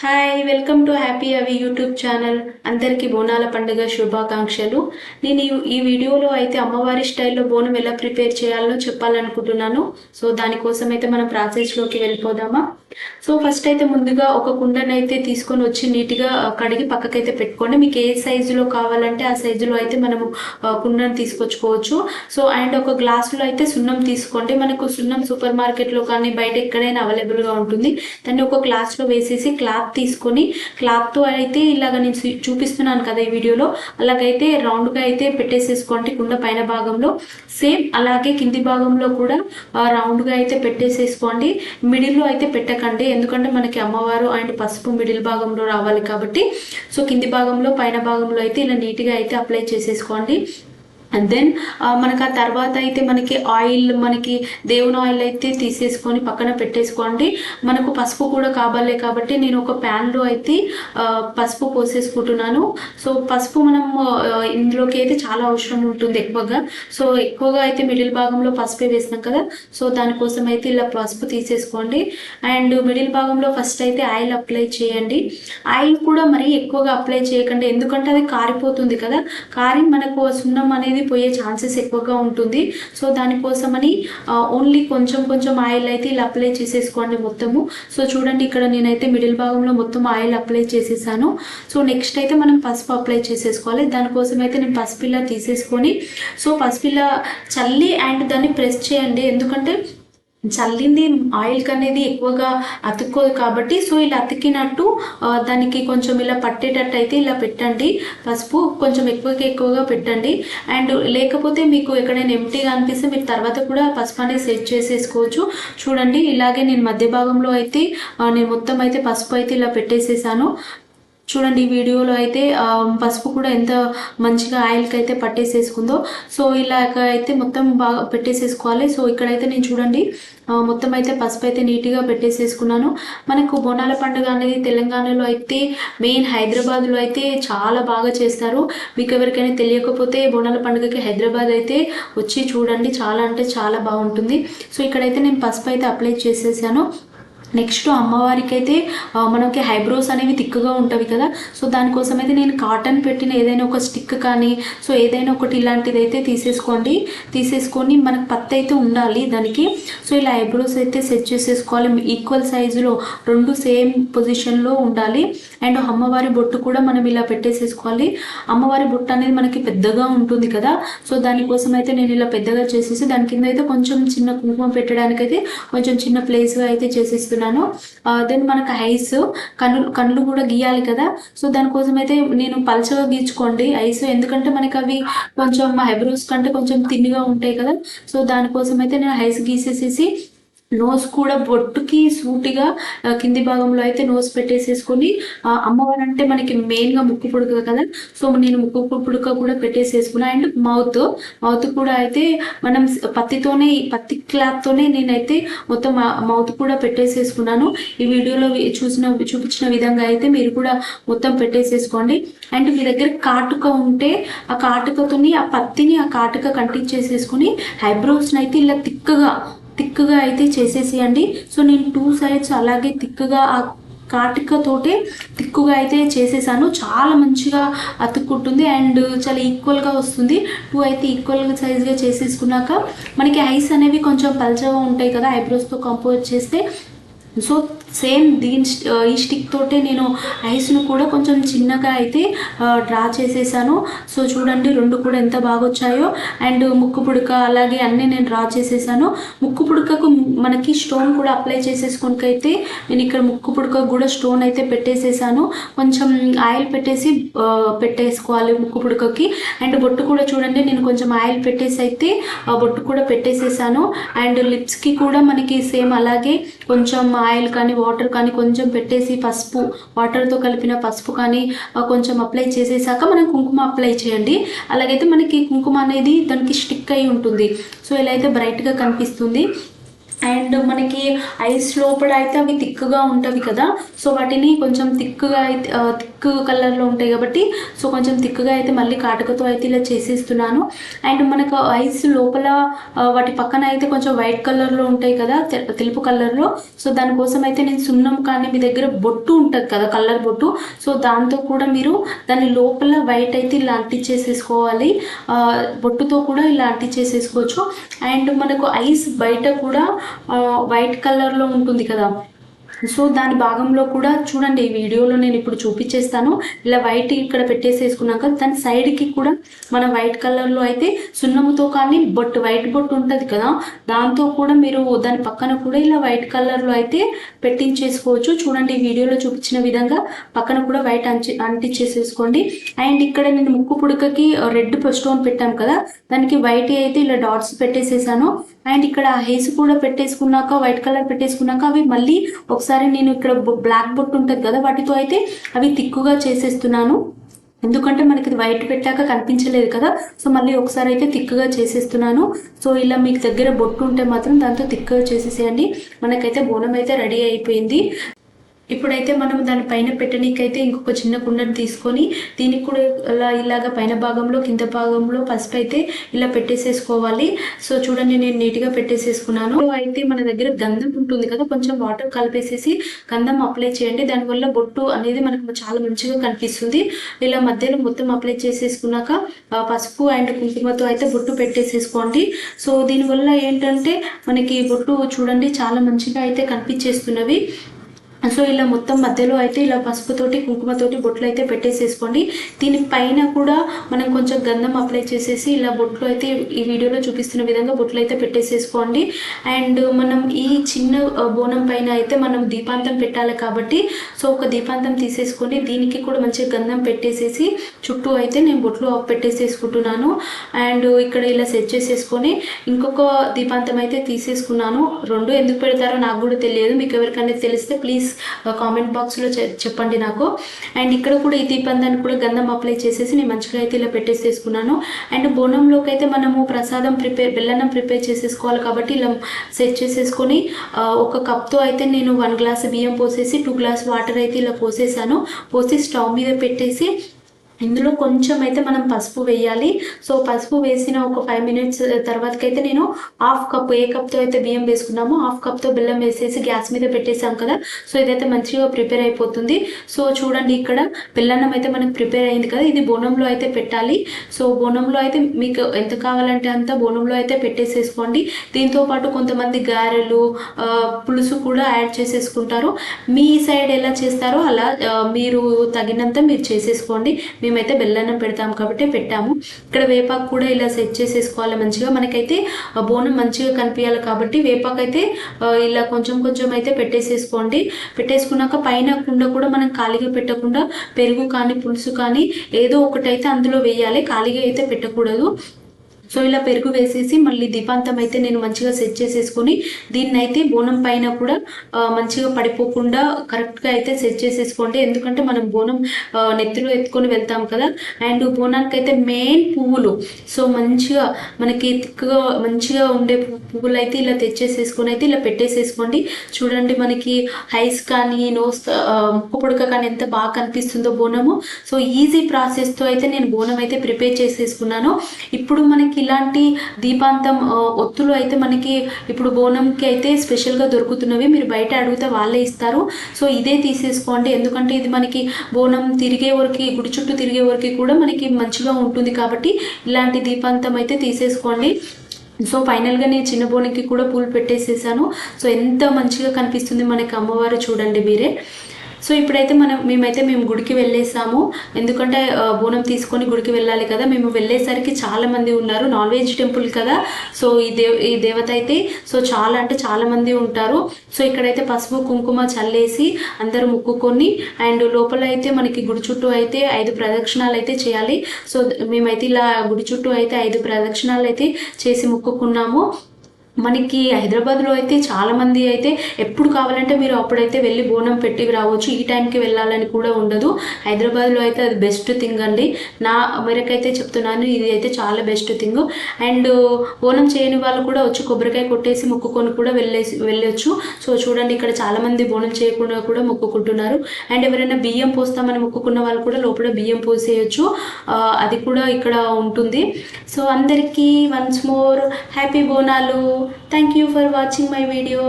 Hi welcome to happy అవి YouTube channel. అందరికీ బోనాల పండుగ శుభాకాంక్షలు. నేను ఈ వీడియోలో అయితే అమ్మవారి స్టైల్లో బోనం ఎలా ప్రిపేర్ చేయాలో చెప్పాలనుకుంటున్నాను. సో దానికోసం అయితే మనం ప్రాసెస్లోకి వెళ్ళిపోదామా. సో ఫస్ట్ అయితే ముందుగా ఒక కుండను అయితే తీసుకొని వచ్చి నీట్గా కడిగి పక్కకైతే పెట్టుకోండి. మీకు ఏ సైజులో కావాలంటే ఆ సైజులో అయితే మనము కుండను తీసుకొచ్చుకోవచ్చు. సో అండ్ ఒక గ్లాసులో అయితే సున్నం తీసుకోండి. మనకు సున్నం సూపర్ మార్కెట్లో కానీ బయట ఎక్కడైనా అవైలబుల్గా ఉంటుంది. దాన్ని ఒక గ్లాస్లో వేసేసి క్లాత్ తీసుకొని క్లాత్తో అయితే ఇలాగ నేను చూపిస్తున్నాను కదా ఈ వీడియోలో, అలాగైతే రౌండ్గా అయితే పెట్టేసేసుకోండి కుండ పైన భాగంలో. సేమ్ అలాగే కింది భాగంలో కూడా రౌండ్గా అయితే పెట్టేసేసుకోండి. మిడిల్లో అయితే పెట్టకండి, ఎందుకంటే మనకి అమ్మవారు అండ్ పసుపు మిడిల్ భాగంలో రావాలి కాబట్టి. సో కింది భాగంలో పైన భాగంలో అయితే ఇలా నీట్గా అయితే అప్లై చేసేసుకోండి. అండ్ దెన్ మనకు ఆ తర్వాత అయితే మనకి ఆయిల్, మనకి దేవుని ఆయిల్ అయితే తీసేసుకొని పక్కన పెట్టేసుకోండి. మనకు పసుపు కూడా కావాలి కాబట్టి నేను ఒక ప్యాన్లో అయితే పసుపు పోసేసుకుంటున్నాను. సో పసుపు మనం ఇందులోకి అయితే చాలా అవసరం ఉంటుంది ఎక్కువగా. సో ఎక్కువగా అయితే మిడిల్ భాగంలో పసుపే వేసినాం కదా, సో దానికోసం అయితే ఇలా పసుపు తీసేసుకోండి. అండ్ మిడిల్ భాగంలో ఫస్ట్ అయితే ఆయిల్ అప్లై చేయండి. ఆయిల్ కూడా మరీ ఎక్కువగా అప్లై చేయకండి, ఎందుకంటే అది కారిపోతుంది కదా. కారి మనకు సున్నం అనేది పోయే ఛాన్సెస్ ఎక్కువగా ఉంటుంది. సో దానికోసమని ఓన్లీ కొంచెం కొంచెం ఆయిల్ అయితే ఇలా అప్లై చేసేసుకోండి మొత్తము. సో చూడండి ఇక్కడ నేనైతే మిడిల్ భాగంలో మొత్తం ఆయిల్ అప్లై చేసేసాను. సో నెక్స్ట్ అయితే మనం పసుపు అప్లై చేసేసుకోవాలి. దానికోసం అయితే నేను పసుపు ఇలా తీసేసుకొని, సో పసుపు ఇలా చల్లి అండ్ దాన్ని ప్రెస్ చేయండి, ఎందుకంటే చల్లింది ఆయిల్ అనేది ఎక్కువగా అతుక్కోదు కాబట్టి. సో ఇలా అతికినట్టు దానికి కొంచెం ఇలా పట్టేటట్టు అయితే ఇలా పెట్టండి. పసుపు కొంచెం ఎక్కువగా పెట్టండి. అండ్ లేకపోతే మీకు ఎక్కడైనా ఎంటీగా అనిపిస్తే మీరు తర్వాత కూడా పసుపు అనేది సెట్ చేసేసుకోవచ్చు. చూడండి ఇలాగే నేను మధ్య భాగంలో అయితే నేను మొత్తం అయితే పసుపు అయితే ఇలా పెట్టేసేసాను. చూడండి ఈ వీడియోలో అయితే పసుపు కూడా ఎంత మంచిగా ఆయిల్కి అయితే పట్టేసేసుకుందో. సో ఇలాగ అయితే మొత్తం బాగా పెట్టేసేసుకోవాలి. సో ఇక్కడైతే నేను చూడండి మొత్తం అయితే పసుపు అయితే నీట్గా పెట్టేసేసుకున్నాను. మనకు బోనాల పండుగ అనేది తెలంగాణలో అయితే మెయిన్ హైదరాబాద్లో అయితే చాలా బాగా చేస్తారు. మీకు ఎవరికైనా తెలియకపోతే బోనాల పండుగకి హైదరాబాద్ అయితే వచ్చి చూడండి, చాలా అంటే చాలా బాగుంటుంది. సో ఇక్కడైతే నేను పసుపు అయితే అప్లై చేసేసాను. నెక్స్ట్ అమ్మవారికి అయితే మనకి హైబ్రోస్ అనేవి తిక్కుగా ఉంటాయి కదా. సో దానికోసం అయితే నేను కాటన్ పెట్టిన ఏదైనా ఒక స్టిక్ కానీ, సో ఏదైనా ఒకటి ఇలాంటిది అయితే తీసేసుకొని మనకు పత్తి అయితే ఉండాలి దానికి. సో ఇలా ఐబ్రోస్ అయితే సెట్ చేసేసుకోవాలి. ఈక్వల్ సైజులో రెండు సేమ్ పొజిషన్లో ఉండాలి. అండ్ అమ్మవారి బొట్టు కూడా మనం ఇలా పెట్టేసేసుకోవాలి. అమ్మవారి బొట్టు అనేది మనకి పెద్దగా ఉంటుంది కదా, సో దానికోసం అయితే నేను ఇలా పెద్దగా చేసేసి దాని కింద అయితే కొంచెం చిన్న కుంకుమ పెట్టడానికైతే కొంచెం చిన్న ప్లేస్గా అయితే చేసేస్తున్నాను. దెన్ మనకు ఐస్, కళ్ళు కూడా గీయాలి కదా. సో దానికోసం అయితే నేను పల్చగా గీచుకోండి ఐస్, ఎందుకంటే మనకి అవి కొంచెం ఐబ్రోస్ కంటే కొంచెం తిన్నుగా ఉంటాయి కదా. సో దానికోసం అయితే నేను ఐస్ గీసేసేసి నోస్ కూడా బొట్టుకి సూటిగా కింది భాగంలో అయితే నోస్ పెట్టేసేసుకొని, అమ్మవారు అంటే మనకి మెయిన్గా ముక్కు పుడక కదా. సో నేను ముక్కు పుడక కూడా పెట్టేసేసుకున్నాను. అండ్ మౌత్ కూడా అయితే మనం పత్తి క్లాత్తోనే నేనైతే మొత్తం మౌత్ కూడా పెట్టేసేసుకున్నాను. ఈ వీడియోలో చూపించిన విధంగా అయితే మీరు కూడా మొత్తం పెట్టేసేసుకోండి. అండ్ మీ దగ్గర కాటుక ఉంటే ఆ కాటుకతోని ఆ పత్తిని ఆ కాటుక కంటించేసేసుకుని ఐబ్రోస్ని అయితే ఇలా తిక్కుగా అయితే చేసేసేయండి. సో నేను 2 సైడ్స్ అలాగే తిక్కుగా ఆ కాటికతోటే తిక్కుగా అయితే చేసేసాను. చాలా మంచిగా అతుక్కుంటుంది అండ్ చాలా ఈక్వల్గా వస్తుంది. 2 అయితే ఈక్వల్గా సైజ్గా చేసేసుకున్నాక మనకి ఐస్ అనేవి కొంచెం పల్చగా ఉంటాయి కదా ఐబ్రోస్తో కంపేర్ చేస్తే. సో సేమ్ ఈ స్టిక్ తోటే నేను ఐస్ను కూడా కొంచెం చిన్నగా అయితే డ్రా చేసేసాను. సో చూడండి రెండు కూడా ఎంత బాగా వచ్చాయో. అండ్ ముక్కు పుడక అలాగే అన్నీ నేను డ్రా చేసేసాను. ముక్కు పుడకకు మనకి స్టోన్ కూడా అప్లై చేసేసుకోనికైతే నేను ఇక్కడ ముక్కు పుడకకు కూడా స్టోన్ అయితే పెట్టేసేసాను. కొంచెం ఆయిల్ పెట్టేసుకోవాలి ముక్కు పుడకకి. అండ్ బొట్టు కూడా చూడండి నేను కొంచెం ఆయిల్ పెట్టేసి అయితే బొట్టు కూడా పెట్టేసేసాను. అండ్ లిప్స్కి కూడా మనకి సేమ్ అలాగే కొంచెం ఆయిల్ కానీ వాటర్ కానీ కొంచెం పెట్టేసి పసుపు, వాటర్తో కలిపిన పసుపు కానీ కొంచెం అప్లై చేసేసాక మనం కుంకుమ అప్లై చేయండి. అలాగైతే మనకి కుంకుమ అనేది దానికి స్టిక్ అయి ఉంటుంది. సో ఇలా అయితే బ్రైట్గా కనిపిస్తుంది. అండ్ మనకి ఐస్ లోపల అయితే అవి థిక్గా ఉంటవి కదా, సో వాటిని కొంచెం థిక్గా అయితే థిక్ కలర్లో ఉంటాయి కాబట్టి సో కొంచెం థిక్గా అయితే మళ్ళీ కాటుకతో అయితే ఇలా చేసేస్తున్నాను. అండ్ మనకు ఐస్ లోపల వాటి పక్కన అయితే కొంచెం వైట్ కలర్లో ఉంటాయి కదా, తెలుపు కలర్లో. సో దానికోసం అయితే నేను సున్నం కానీ మీ దగ్గర బొట్టు ఉంటుంది కదా కలర్ బొట్టు, సో దాంతో కూడా మీరు దాని లోపల వైట్ అయితే ఇలా అంటించేసేసుకోవాలి. బొట్టుతో కూడా ఇలా అంటించేసేసుకోవచ్చు. అండ్ మనకు ఐస్ బయట కూడా వైట్ కలర్లో ఉంటుంది కదా, సో దాని భాగంలో కూడా చూడండి, ఈ వీడియోలో నేను ఇప్పుడు చూపించేస్తాను. ఇలా వైట్ ఇక్కడ పెట్టేసేసుకున్నాక దాని సైడ్కి కూడా మనం వైట్ కలర్లో అయితే సున్నముతో కానీ వైట్ బొట్టు ఉంటుంది కదా, దాంతో కూడా మీరు దాని పక్కన కూడా ఇలా వైట్ కలర్లో అయితే పెట్టించేసుకోవచ్చు. చూడండి, ఈ వీడియోలో చూపించిన విధంగా పక్కన కూడా వైట్ అంటించేసేసుకోండి. అండ్ ఇక్కడ నేను ముక్కు పుడకకి రెడ్ స్టోన్ పెట్టాను కదా, దానికి వైట్ అయితే ఇలా డాట్స్ పెట్టేసేసాను. అండ్ ఇక్కడ హెయిర్స్ కూడా పెట్టేసుకున్నాక వైట్ కలర్ పెట్టేసుకున్నాక అవి మళ్ళీ ఒకసారి నేను ఇక్కడ బ్లాక్ బొట్టు ఉంటుంది కదా వాటితో అయితే అవి థిక్గా చేసేస్తున్నాను. ఎందుకంటే మనకి వైట్ పెట్టాక కనిపించలేదు కదా, సో మళ్ళీ ఒకసారి అయితే థిక్గా చేసేస్తున్నాను. సో ఇలా మీకు దగ్గర బొట్టు ఉంటే మాత్రం దాంతో థిక్గా చేసేసేయండి. మనకైతే బోనం అయితే రెడీ అయిపోయింది. ఇప్పుడైతే మనం దానిపైన పెట్టనీకైతే ఇంకొక చిన్న కుండను తీసుకొని దీనికి కూడా ఇలాగ పైన భాగంలో కింద భాగంలో పసుపు అయితే ఇలా పెట్టేసేసుకోవాలి. సో చూడండి, నేను నీట్గా పెట్టేసేసుకున్నాను. అయితే మన దగ్గర గంధం ఉంటుంది కదా, కొంచెం వాటర్ కలిపేసేసి గంధం అప్లై చేయండి. దానివల్ల బొట్టు అనేది మనకు చాలా మంచిగా కనిపిస్తుంది. ఇలా మధ్యలో మొత్తం అప్లై చేసేసుకున్నాక పసుపు అండ్ కుంకుమతో అయితే బొట్టు పెట్టేసేసుకోండి. సో దీనివల్ల ఏంటంటే మనకి బొట్టు చూడండి చాలా మంచిగా అయితే కనిపించేస్తున్నవి. సో ఇలా మొత్తం మధ్యలో అయితే ఇలా పసుపుతోటి కుంకుమతోటి బొట్లు అయితే పెట్టేసేసుకోండి. దీనిపైన కూడా మనం కొంచెం గంధం అప్లై చేసేసి ఇలా బొట్లు అయితే ఈ వీడియోలో చూపిస్తున్న విధంగా బొట్లు అయితే పెట్టేసేసుకోండి. అండ్ మనం ఈ చిన్న బోనం పైన అయితే మనం దీపాంతం పెట్టాలి కాబట్టి సో ఒక దీపాంతం తీసేసుకొని దీనికి కూడా మంచిగా గంధం పెట్టేసేసి చుట్టూ అయితే నేను బొట్లు పెట్టేసేసుకుంటున్నాను. అండ్ ఇక్కడ ఇలా సెట్ చేసేసుకొని ఇంకొక దీపాంతం అయితే తీసేసుకున్నాను. రెండు ఎందుకు పెడతారో నాకు కూడా తెలియదు, మీకు ఎవరికైనా తెలిస్తే ప్లీజ్ కామెంట్ బాక్స్లో చెప్పండి నాకు. అండ్ ఇక్కడ కూడా ఈ దీపాంతానికి కూడా గంధం అప్లై చేసేసి నేను మంచిగా అయితే ఇలా పెట్టేసేసుకున్నాను. అండ్ బోనంలోకి అయితే మనము ప్రసాదం బెల్లన్నం ప్రిపేర్ చేసేసుకోవాలి కాబట్టి ఇలా సెట్ చేసేసుకొని ఒక కప్తో అయితే నేను 1 గ్లాస్ బియ్యం పోసేసి 2 గ్లాస్ వాటర్ అయితే ఇలా పోసేసాను. పోసి స్టవ్ మీద పెట్టేసి ఇందులో కొంచెం అయితే మనం పసుపు వేయాలి. సో పసుపు వేసిన ఒక 5 మినిట్స్ తర్వాతకైతే నేను హాఫ్ కప్, ఏ కప్తో అయితే బియ్యం వేసుకున్నామో హాఫ్ కప్తో బెల్లం వేసేసి గ్యాస్ మీద పెట్టేసాం కదా, సో ఇదైతే మంచిగా ప్రిపేర్ అయిపోతుంది. సో చూడండి, ఇక్కడ బెల్లన్నం అయితే మనకు ప్రిపేర్ అయింది కదా, ఇది బోనంలో అయితే పెట్టాలి. సో బోనంలో అయితే మీకు ఎంత కావాలంటే అంత బోనంలో అయితే పెట్టేసేసుకోండి. దీంతో పాటు కొంతమంది గారెలు పులుసు కూడా యాడ్ చేసేసుకుంటారు. మీ సైడ్ ఎలా చేస్తారో అలా మీరు తగినంత మీరు చేసేసుకోండి. మేమైతే బెల్లన్నం పెడతాం కాబట్టి పెట్టాము. ఇక్కడ వేపాకు కూడా ఇలా సెట్ చేసేసుకోవాలి మంచిగా. మనకైతే బోనం మంచిగా కనిపించాలి కాబట్టి వేపాకు అయితే ఇలా కొంచెం కొంచెం అయితే పెట్టేసేసుకోండి. పెట్టేసుకున్నాక పైన కుండ కూడా మనం ఖాళీగా పెట్టకుండా పెరుగు కానీ పులుసు కానీ ఏదో ఒకటైతే అందులో వేయాలి, ఖాళీగా అయితే పెట్టకూడదు. సో ఇలా పెరుగు వేసేసి మళ్ళీ దీపాంతం అయితే నేను మంచిగా సెట్ చేసేసుకొని దీన్ని అయితే బోనం పైన కూడా మంచిగా పడిపోకుండా కరెక్ట్గా అయితే సెట్ చేసేసుకోండి. ఎందుకంటే మనం బోనం నెత్తిలో ఎత్తుకొని వెళ్తాం కదా. అండ్ బోనానికి అయితే మెయిన్ పువ్వులు, సో మంచిగా మనకి తిక్కుగా మంచిగా ఉండే పువ్వులు అయితే ఇలా తెచ్చేసేసుకొని అయితే ఇలా పెట్టేసేసుకోండి. చూడండి, మనకి హైస్ కానీ నోస్ ముక్కు పుడక కానీ ఎంత బాగా కనిపిస్తుందో బోనము. సో ఈజీ ప్రాసెస్తో అయితే నేను బోనం అయితే ప్రిపేర్ చేసేసుకున్నాను. ఇప్పుడు మనకి ఇలాంటి దీపాంతం ఒత్తులు అయితే మనకి ఇప్పుడు బోనంకి అయితే స్పెషల్గా దొరుకుతున్నవి, మీరు బయట అడిగితే వాళ్ళే ఇస్తారు. సో ఇదే తీసేసుకోండి, ఎందుకంటే ఇది మనకి బోనం తిరిగే వరకు గుడి చుట్టూ తిరిగే వరకు కూడా మనకి మంచిగా ఉంటుంది కాబట్టి ఇలాంటి దీపాంతం అయితే తీసేసుకోండి. సో ఫైనల్గా నేను చిన్న బోనంకి కూడా పూలు పెట్టేసేసాను. సో ఎంత మంచిగా కనిపిస్తుంది మనకి అమ్మవారు, చూడండి మీరే. సో ఇప్పుడైతే మేము గుడికి వెళ్ళేసాము, ఎందుకంటే బోనం తీసుకొని గుడికి వెళ్ళాలి కదా. మేము వెళ్ళేసరికి చాలా మంది ఉన్నారు, నాన్ వెజ్ టెంపుల్ కదా. సో ఈ దేవత అయితే సో చాలా అంటే చాలా మంది ఉంటారు. సో ఇక్కడైతే పసుపు కుంకుమ చల్లేసి అందరూ ముక్కుకొని అండ్ లోపల అయితే మనకి గుడి చుట్టూ అయితే 5 ప్రదక్షిణాలు అయితే చేయాలి. సో మేమైతే ఇలా గుడి చుట్టూ అయితే 5 ప్రదక్షిణాలు అయితే చేసి ముక్కుకున్నాము. మనకి హైదరాబాద్లో అయితే చాలామంది అయితే ఎప్పుడు కావాలంటే మీరు అప్పుడైతే వెళ్ళి బోనం పెట్టి రావచ్చు. ఈ టైంకి వెళ్ళాలని కూడా ఉండదు. హైదరాబాద్లో అయితే అది బెస్ట్ థింగ్ అండి. నా మేరకైతే చెప్తున్నాను, ఇది అయితే చాలా బెస్ట్ థింగ్. అండ్ బోనం చేయని వాళ్ళు కూడా వచ్చి కొబ్బరికాయ కొట్టేసి మొక్కుకొని కూడా వెళ్ళొచ్చు. సో చూడండి, ఇక్కడ చాలామంది బోనం చేయకుండా కూడా మొక్కుకుంటున్నారు. అండ్ ఎవరైనా బియ్యం పోస్తామని మొక్కుకున్న వాళ్ళు కూడా లోపల బియ్యం పోసేయచ్చు. అది కూడా ఇక్కడ ఉంటుంది. సో అందరికీ once more happy Bonalu. Thank you for watching my video.